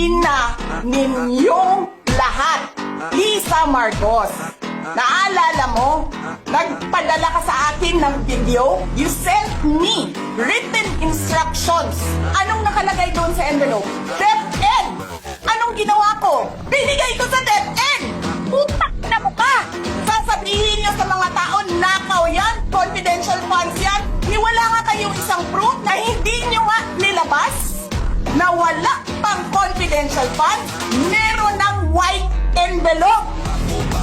ina ninyong lahat. Lisa Marcos, naalala mo? Nagpadala ka sa akin ng video? You sent me written instructions. Anong nakalagay doon sa envelope? DepEd! Anong ginawa ko? Binigay ko sa DepEd! Putak na mo ka! Sasabihin niyo sa mga tao, nakaw yan, confidential funds yan, ni wala nga kayong isang proof na hindi niyo nga nilabas? Na wala pang confidential funds, meron ng white envelope.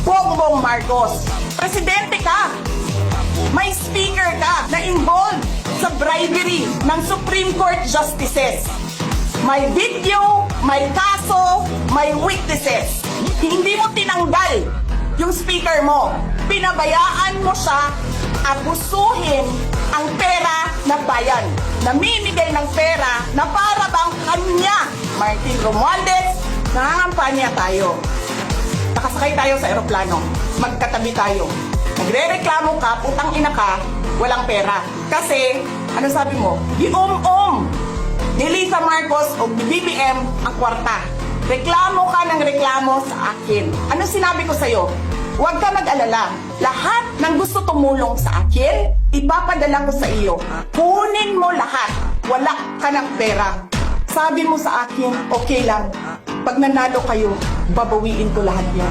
Bongbong Marcos, presidente ka, may speaker ka na involved sa bribery ng Supreme Court justices. May video, may kaso, may witnesses. Hindi mo tinanggal yung speaker mo. Pinabayaan mo siya abusuhin ang pera ng bayan. Namimigay ng pera na para bang kanya. Martin Romualdez, nangangampanya tayo. Nakasakay tayo sa eroplano. Magkatabi tayo. Nagre-reklamo ka, putang ina ka, walang pera. Kasi, ano sabi mo? Giom-om ni Lisa Marcos o ni BBM ang kwarta. Reklamo ka ng reklamo sa akin. Ano sinabi ko sa'yo? Huwag ka mag-alala. Lahat ng gusto tumulong sa akin, ipapadala ko sa iyo. Kunin mo lahat. Wala ka ng pera. Sabi mo sa akin, okay lang. Pag nanalo kayo, babawiin ko lahat yan.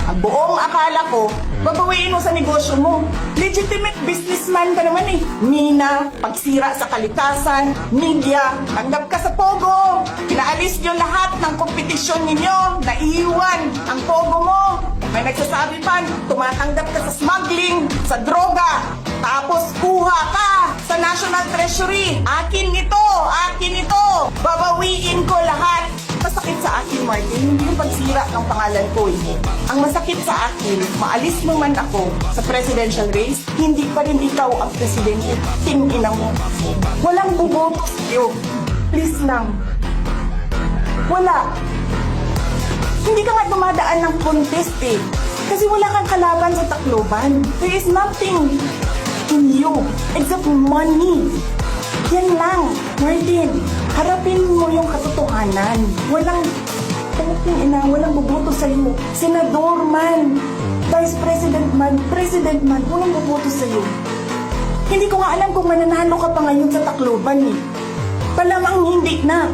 Ang buong akala ko, babawiin mo sa negosyo mo. Legitimate businessman ka naman eh. Mina, pagsira sa kalikasan, media, tanggap ka sa Pogo. Pinaalis nyo lahat ng kompetisyon ninyo, naiiwan ang Pogo mo. May nagsasabi pa, tumatanggap ka sa smuggling, sa droga. Tapos kuha ka sa National Treasury. Akin ito. Babawiin ko lahat. Masakit sa akin, Martin, hindi yung pagsira ng pangalan ko eh. Ang masakit sa akin, maalis mo man ako sa presidential race, hindi pa rin ikaw ang presidente. Tingina mo. Walang buboto sa'yo. Please lang. Wala. Hindi ka nga dumadaan ng contest eh. Kasi wala kang kalaban sa Tacloban. There is nothing in you except money. Yan lang, Martin. Harapin mo yung katotohanan. Walang walang boboto sa'yo. Senador man, Vice President man, walang boboto sa'yo. Hindi ko nga alam kung mananalo ka pa ngayon sa Tacloban eh. Palamang hindi na.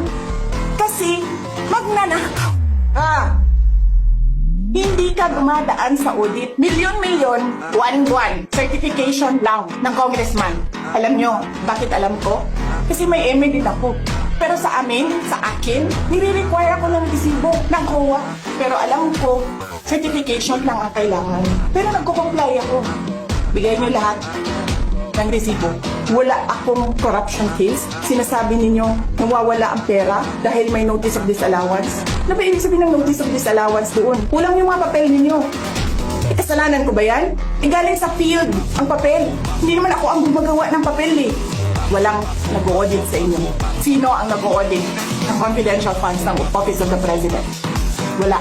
Kasi, magnanakaw ka. Hindi ka dumadaan sa audit. Milyon-milyon, buwan-buwan, certification lang ng congressman. Alam nyo, bakit alam ko? Kasi may MA din ako. Pero sa akin, nire-require ako ng resibo ng COA. Pero alam ko, certification lang ang kailangan. Pero nagko-comply ako. Bigay nyo lahat ng resibo. Wala akong corruption case. Sinasabi ninyo, nawawala ang pera dahil may notice of disallowance. Ano ba ibig sabihin ng notice of disallowance doon? Kulang yung mga papel ninyo. Kasalanan ko ba yan? Galing sa field ang papel. Hindi naman ako ang gumagawa ng papel eh. Walang nag-audit sa inyo. Sino ang nag-audit ng confidential funds ng Office of the President? Wala.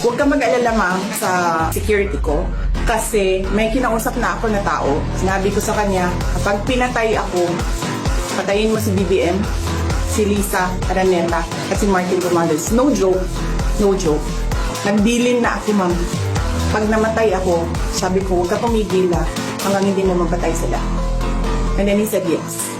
Huwag ka mag-alala ma'am sa security ko kasi may kinausap na ako na tao. Sinabi ko sa kanya, kapag pinatay ako, patayin mo si BBM, si Lisa Araneta at si Martin Romualdez. No joke. No joke. Nagbilin na ako ma'am. Pag namatay ako, sabi ko, huwag ka tumigil hanggang hindi mo mapatay sila. And then he said yes.